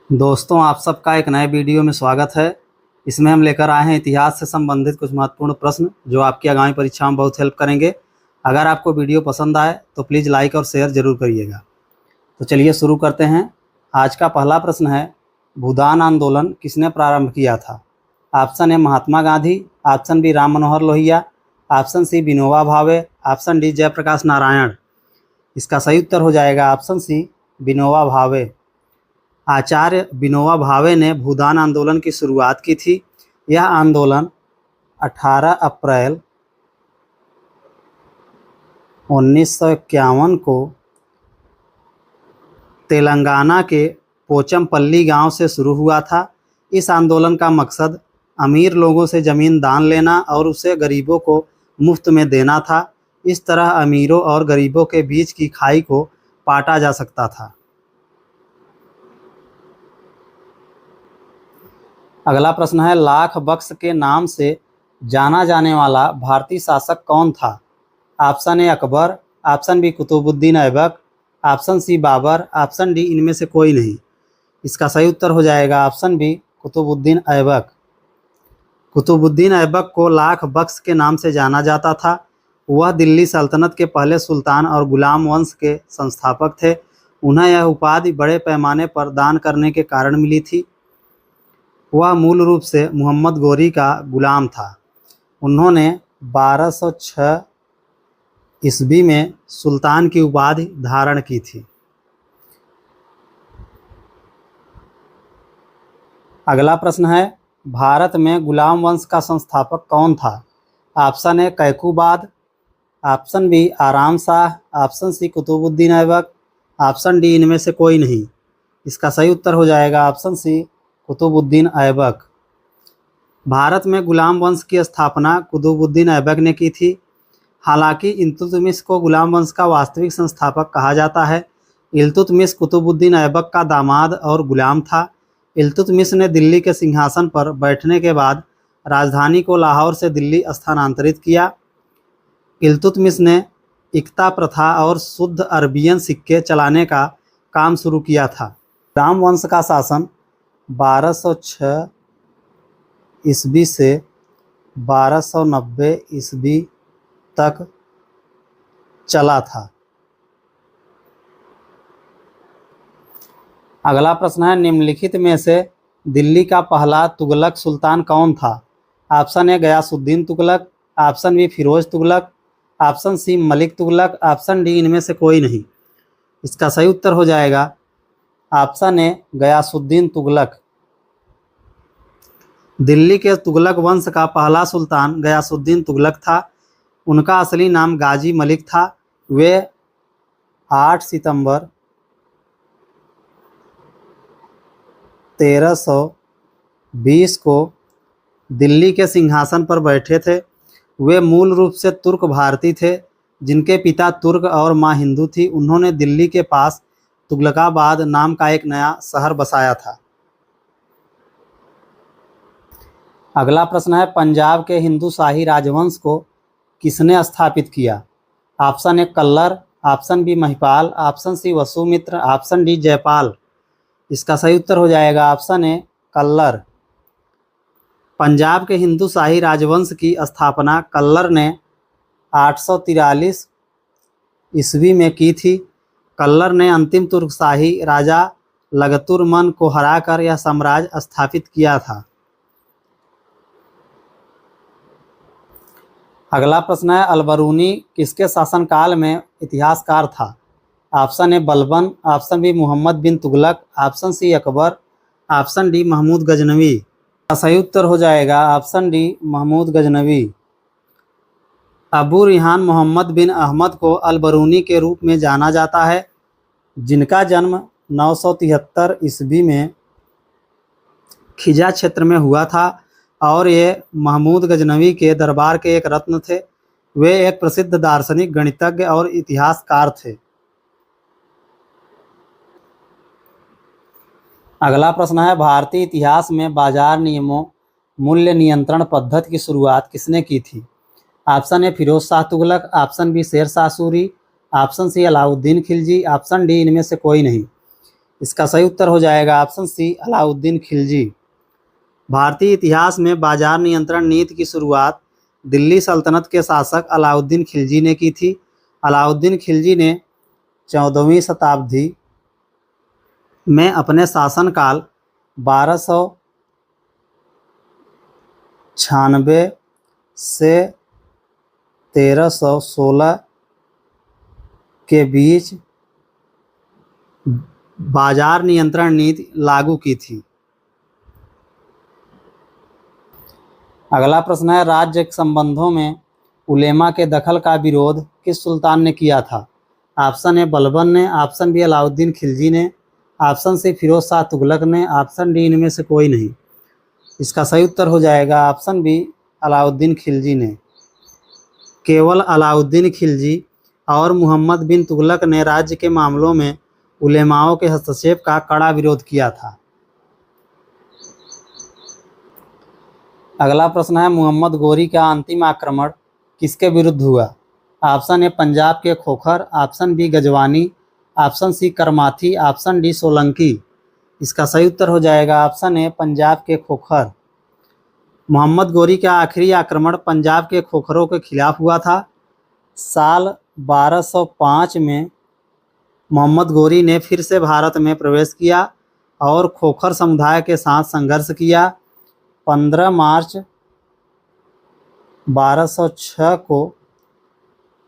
दोस्तों, आप सबका एक नए वीडियो में स्वागत है। इसमें हम लेकर आए हैं इतिहास से संबंधित कुछ महत्वपूर्ण प्रश्न जो आपकी आगामी परीक्षा में बहुत हेल्प करेंगे। अगर आपको वीडियो पसंद आए तो प्लीज़ लाइक और शेयर ज़रूर करिएगा। तो चलिए शुरू करते हैं। आज का पहला प्रश्न है, भूदान आंदोलन किसने प्रारंभ किया था? Option A Mahatma Gandhi, option B Ram Manohar Lohia, option C Vinoba Bhave, option D Jayaprakash Narayan. इसका सही उत्तर हो जाएगा ऑप्शन सी विनोबा भावे। आचार्य विनोबा भावे ने भूदान आंदोलन की शुरुआत की थी। यह आंदोलन 18 अप्रैल 1951 को तेलंगाना के पोचमपल्ली गांव से शुरू हुआ था। इस आंदोलन का मकसद अमीर लोगों से ज़मीन दान लेना और उसे गरीबों को मुफ्त में देना था। इस तरह अमीरों और गरीबों के बीच की खाई को पाटा जा सकता था। अगला प्रश्न है, लाख बख्श के नाम से जाना जाने वाला भारतीय शासक कौन था? Option A Akbar, option B Qutubuddin Aibak, option C Babur, option D इनमें से कोई नहीं। इसका सही उत्तर हो जाएगा ऑप्शन बी कुतुबुद्दीन ऐबक। कुतुबुद्दीन ऐबक को लाख बख्श के नाम से जाना जाता था। वह दिल्ली सल्तनत के पहले सुल्तान और गुलाम वंश के संस्थापक थे। उन्हें यह उपाधि बड़े पैमाने पर दान करने के कारण मिली थी। वह मूल रूप से मोहम्मद गोरी का गुलाम था। उन्होंने 1206 ईस्वी में सुल्तान की उपाधि धारण की थी। अगला प्रश्न है, भारत में गुलाम वंश का संस्थापक कौन था? Option A Kaiqubad, option B Aram Shah, option C Qutbuddin Aibak, option D इनमें से कोई नहीं। इसका सही उत्तर हो जाएगा ऑप्शन सी कुतुबुद्दीन ऐबक। भारत में गुलाम वंश की स्थापना कुतुबुद्दीन ऐबक ने की थी। हालांकि इल्तुतमिश को गुलाम वंश का वास्तविक संस्थापक कहा जाता है। इल्तुतमिश कुतुबुद्दीन ऐबक का दामाद और गुलाम था। इल्तुतमिश ने दिल्ली के सिंहासन पर बैठने के बाद राजधानी को लाहौर से दिल्ली स्थानांतरित किया। इल्तुतमिश ने इक्ता प्रथा और शुद्ध अरबियन सिक्के चलाने का काम शुरू किया था। गुलाम वंश का शासन 1206 ईस्वी से 1290 ईस्वी तक चला था। अगला प्रश्न है, निम्नलिखित में से दिल्ली का पहला तुगलक सुल्तान कौन था? Option A Ghiyasuddin Tughlaq, option B Firoz Tughlaq, option C Malik Tughlaq, option D इनमें से कोई नहीं। इसका सही उत्तर हो जाएगा ऑप्शन ए गयासुद्दीन तुगलक। दिल्ली के तुगलक वंश का पहला सुल्तान गयासुद्दीन तुगलक था। उनका असली नाम गाजी मलिक था। वे 8 सितंबर 1320 को दिल्ली के सिंहासन पर बैठे थे। वे मूल रूप से तुर्क भारतीय थे, जिनके पिता तुर्क और मां हिंदू थी। उन्होंने दिल्ली के पास तुगलकाबाद नाम का एक नया शहर बसाया था। अगला प्रश्न है, पंजाब के हिंदू शाही राजवंश को किसने स्थापित किया? Option A Kallar, option B Mahipal, option C Vasumitra, option D Jaipal. इसका सही उत्तर हो जाएगा ऑप्शन ए कल्लर। पंजाब के हिंदू शाही राजवंश की स्थापना कल्लर ने 843 ईस्वी में की थी। कल्लर ने अंतिम तुर्क शाही राजा लगतुर्मन को हराकर यह साम्राज्य स्थापित किया था। अगला प्रश्न है, अलबरूनी किसके शासनकाल में इतिहासकार था? Option A Balban, option B Mohammad bin Tughlaq, option C Akbar, option D Mahmud Ghaznavi. सही उत्तर हो जाएगा ऑप्शन डी महमूद गजनवी। अबू रिहान मोहम्मद बिन अहमद को अलबरूनी के रूप में जाना जाता है, जिनका जन्म 973 ईस्वी में खिजा क्षेत्र में हुआ था और ये महमूद गजनवी के दरबार के एक रत्न थे। वे एक प्रसिद्ध दार्शनिक, गणितज्ञ और इतिहासकार थे। अगला प्रश्न है, भारतीय इतिहास में बाजार नियमों मूल्य नियंत्रण पद्धति की शुरुआत किसने की थी? Option A Firoz Shah Tughlaq, option B Sher Shah Suri, option C Alauddin Khilji, option D इनमें से कोई नहीं। इसका सही उत्तर हो जाएगा ऑप्शन सी अलाउद्दीन खिलजी। भारतीय इतिहास में बाजार नियंत्रण नीति की शुरुआत दिल्ली सल्तनत के शासक अलाउद्दीन खिलजी ने की थी। अलाउद्दीन खिलजी ने 14वीं शताब्दी में अपने शासनकाल 1296 से 1316 के बीच बाजार नियंत्रण नीति लागू की थी। अगला प्रश्न है, राज्य संबंधों में उलेमा के दखल का विरोध किस सुल्तान ने किया था? ऑप्शन ए बलबन ने, ऑप्शन बी अलाउद्दीन खिलजी ने, ऑप्शन सी फिरोज शाह तुगलक ने, ऑप्शन डी इनमें से कोई नहीं। इसका सही उत्तर हो जाएगा ऑप्शन बी अलाउद्दीन खिलजी ने। केवल अलाउद्दीन खिलजी और मुहम्मद बिन तुगलक ने राज्य के मामलों में उलेमाओं के हस्तक्षेप का कड़ा विरोध किया था। अगला प्रश्न है, मोहम्मद गोरी का अंतिम आक्रमण किसके विरुद्ध हुआ? ऑप्शन ए पंजाब के Khokhar, option B Ghaznavi, option C Qarmathi, option D Solanki. इसका सही उत्तर हो जाएगा ऑप्शन ए पंजाब के खोखर। मोहम्मद गोरी का आखिरी आक्रमण पंजाब के खोखरों के खिलाफ हुआ था। साल 1205 में मोहम्मद गोरी ने फिर से भारत में प्रवेश किया और खोखर समुदाय के साथ संघर्ष किया। 15 मार्च 1206 को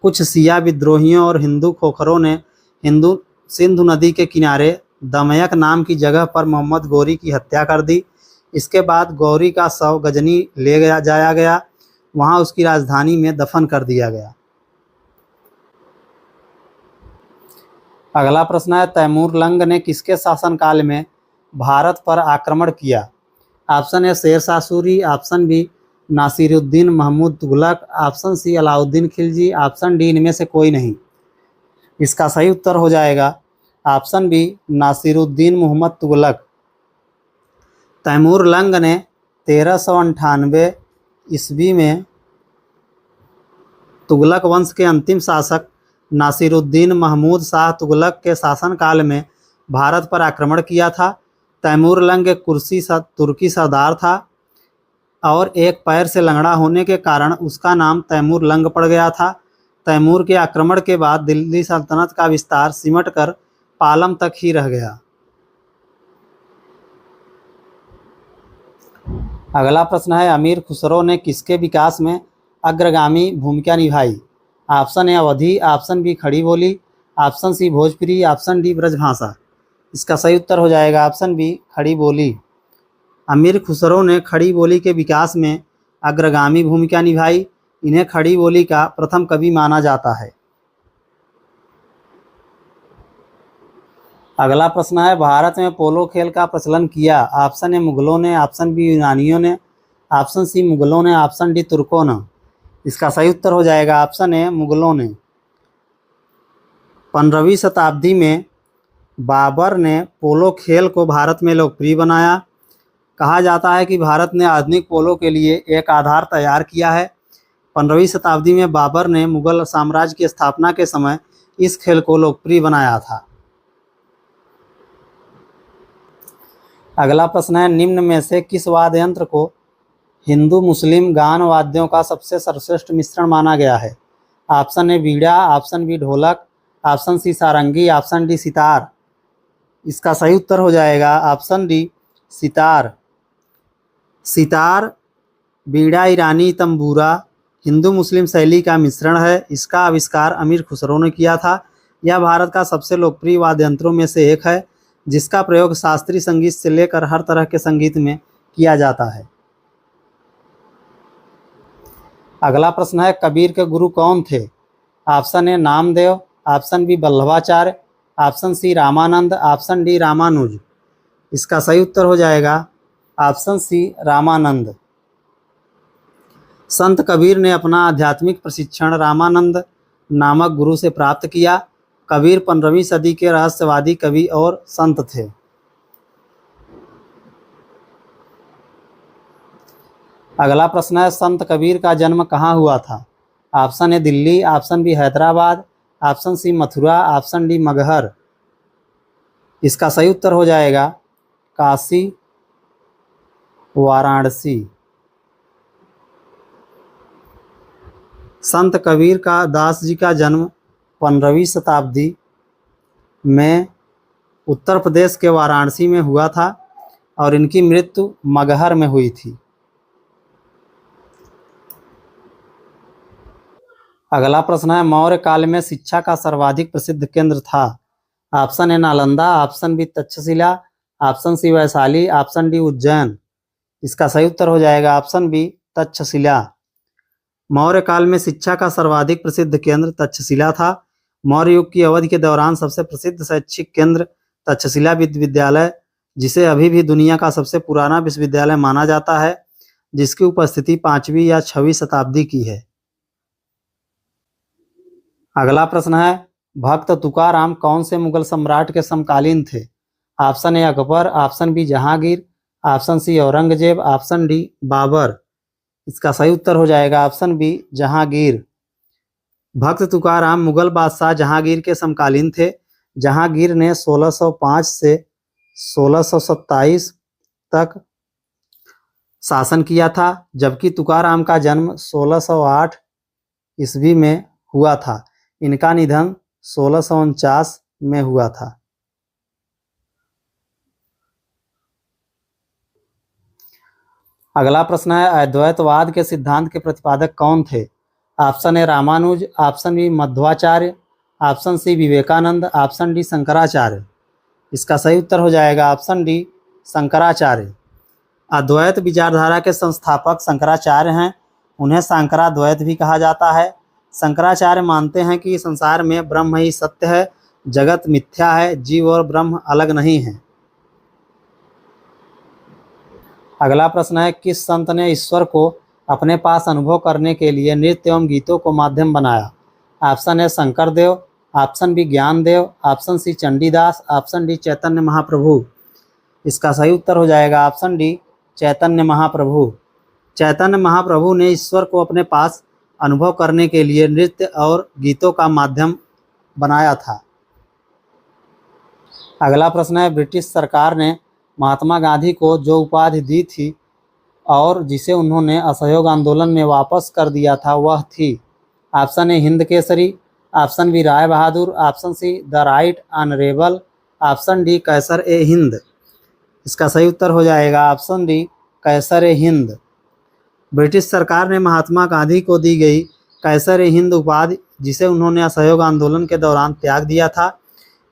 कुछ शिया विद्रोहियों और हिंदू खोखरों ने सिंधु नदी के किनारे दमयक नाम की जगह पर मोहम्मद गोरी की हत्या कर दी। इसके बाद गौरी का शव गजनी ले जाया गया, वहां उसकी राजधानी में दफन कर दिया गया। अगला प्रश्न है, तैमूर लंग ने किसके शासनकाल में भारत पर आक्रमण किया? Option A Sher Shah Suri, option B Nasiruddin Mahmud Tughlaq, option C Alauddin Khilji, option D इनमें से कोई नहीं। इसका सही उत्तर हो जाएगा ऑप्शन बी नासिरुद्दीन मोहम्मद तुगलक। तैमूर लंग ने 1398 ईस्वी में तुगलक वंश के अंतिम शासक नासिरुद्दीन महमूद शाह तुगलक के शासनकाल में भारत पर आक्रमण किया था। तैमूर लंग एक तुर्की सरदार था और एक पैर से लंगड़ा होने के कारण उसका नाम तैमूर लंग पड़ गया था। तैमूर के आक्रमण के बाद दिल्ली सल्तनत का विस्तार सिमट कर पालम तक ही रह गया। अगला प्रश्न है, अमीर खुसरो ने किसके विकास में अग्रगामी भूमिका निभाई? Option A Awadhi, option B Khari Boli, option C Bhojpuri, option D Brajbhasha. इसका सही उत्तर हो जाएगा ऑप्शन बी खड़ी बोली। अमीर खुसरो ने खड़ी बोली के विकास में अग्रगामी भूमिका निभाई। इन्हें खड़ी बोली का प्रथम कवि माना जाता है। अगला प्रश्न है, भारत में पोलो खेल का प्रचलन किया? ऑप्शन ए मुगलों ने, ऑप्शन बी यूनानियों ने, ऑप्शन सी मुगलों ने, ऑप्शन डी तुर्कों ने। इसका सही उत्तर हो जाएगा ऑप्शन ए मुगलों ने। 15वीं शताब्दी में बाबर ने पोलो खेल को भारत में लोकप्रिय बनाया। कहा जाता है कि भारत ने आधुनिक पोलो के लिए एक आधार तैयार किया है। 15वीं शताब्दी में बाबर ने मुगल साम्राज्य की स्थापना के समय इस खेल को लोकप्रिय बनाया था। अगला प्रश्न है, निम्न में से किस वाद्य यंत्र को हिंदू मुस्लिम गान वाद्यों का सबसे सर्वश्रेष्ठ मिश्रण माना गया है? ऑप्शन ए बीड़ा, ऑप्शन बी ढोलक, ऑप्शन सी सारंगी, ऑप्शन डी सितार। इसका सही उत्तर हो जाएगा ऑप्शन डी सितार। सितार, बीड़ा, ईरानी तंबूरा हिंदू मुस्लिम शैली का मिश्रण है। इसका आविष्कार अमीर खुसरो ने किया था। यह भारत का सबसे लोकप्रिय वाद्य यंत्रों में से एक है, जिसका प्रयोग शास्त्रीय संगीत से लेकर हर तरह के संगीत में किया जाता है। अगला प्रश्न है, कबीर के गुरु कौन थे? Option A Namdev, option B Vallabhacharya, option C Ramanand, option D Ramanuj. इसका सही उत्तर हो जाएगा ऑप्शन सी रामानंद। संत कबीर ने अपना आध्यात्मिक प्रशिक्षण रामानंद नामक गुरु से प्राप्त किया। कबीर 15वीं सदी के रहस्यवादी कवि और संत थे। अगला प्रश्न है, संत कबीर का जन्म कहाँ हुआ था? Option A Delhi, option B Hyderabad, option C Mathura, option D Maghar. इसका सही उत्तर हो जाएगा काशी वाराणसी। संत कबीर का दास जी का जन्म 15वीं शताब्दी में उत्तर प्रदेश के वाराणसी में हुआ था और इनकी मृत्यु मगहर में हुई थी। अगला प्रश्न है, मौर्य काल में शिक्षा का सर्वाधिक प्रसिद्ध केंद्र था। Option A Nalanda, option B Takshashila, option C Vaishali, option D Ujjain. इसका सही उत्तर हो जाएगा ऑप्शन बी तक्षशिला। मौर्य काल में शिक्षा का सर्वाधिक प्रसिद्ध केंद्र तक्षशिला था। मौर्य युग की अवधि के दौरान सबसे प्रसिद्ध शैक्षिक केंद्र तक्षशिला विश्वविद्यालय, जिसे अभी भी दुनिया का सबसे पुराना विश्वविद्यालय माना जाता है, जिसकी उपस्थिति 5वीं या 6वीं शताब्दी की है। अगला प्रश्न है, भक्त तुकाराम कौन से मुगल सम्राट के समकालीन थे। Option A Akbar, option B Jahangir, option C Aurangzeb, option D Babur. इसका सही उत्तर हो जाएगा ऑप्शन बी जहांगीर। भक्त तुकाराम मुगल बादशाह जहांगीर के समकालीन थे। जहांगीर ने 1605 से 1627 तक शासन किया था, जबकि तुकाराम का जन्म 1608 ईस्वी में हुआ था। इनका निधन 1649 में हुआ था। अगला प्रश्न है, अद्वैतवाद के सिद्धांत के प्रतिपादक कौन थे। Option A Ramanuj, option B Madhvacharya, option C Vivekananda, option D Shankaracharya. इसका सही उत्तर हो जाएगा ऑप्शन डी शंकराचार्य। अद्वैत विचारधारा के संस्थापक शंकराचार्य हैं। उन्हें शंकराद्वैत भी कहा जाता है। शंकराचार्य मानते हैं कि संसार में ब्रह्म ही सत्य है, जगत मिथ्या है, जीव और ब्रह्म अलग नहीं है। अगला प्रश्न है, किस संत ने ईश्वर को अपने पास अनुभव करने के लिए नृत्य एवं गीतों को माध्यम बनाया। Option A Shankardev, option B Gyandev, option C Chandidas, option D Chaitanya Mahaprabhu. इसका सही उत्तर हो जाएगा ऑप्शन डी चैतन्य महाप्रभु। चैतन्य महाप्रभु ने ईश्वर को अपने पास अनुभव करने के लिए नृत्य और गीतों का माध्यम बनाया था। अगला प्रश्न है, ब्रिटिश सरकार ने महात्मा गांधी को जो उपाधि दी थी और जिसे उन्होंने असहयोग आंदोलन में वापस कर दिया था वह थी। Option A Hind Kesari, option B Rai Bahadur, option C the right honourable, option D Kaiser e Hind. इसका सही उत्तर हो जाएगा option D Kaiser e Hind. British सरकार ने महात्मा गांधी को दी गई कैसर ए हिंद उपाधि, जिसे उन्होंने असहयोग आंदोलन के दौरान त्याग दिया था।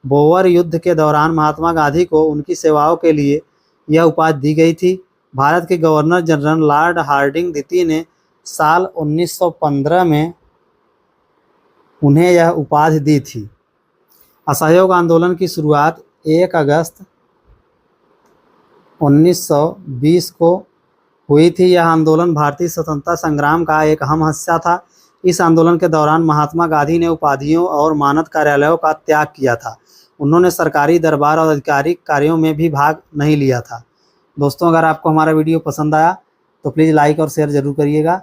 बोअर युद्ध के दौरान महात्मा गांधी को उनकी सेवाओं के लिए यह उपाधि दी गई थी। भारत के गवर्नर जनरल लॉर्ड हार्डिंग द्वितीय ने साल 1915 में उन्हें यह उपाधि दी थी। असहयोग आंदोलन की शुरुआत 1 अगस्त 1920 को हुई थी। यह आंदोलन भारतीय स्वतंत्रता संग्राम का एक अहम हिस्सा था। इस आंदोलन के दौरान महात्मा गांधी ने उपाधियों और मानद कार्यालयों का त्याग किया था। उन्होंने सरकारी दरबार और आधिकारिक कार्यों में भी भाग नहीं लिया था। दोस्तों, अगर आपको हमारा वीडियो पसंद आया तो प्लीज़ लाइक और शेयर ज़रूर करिएगा।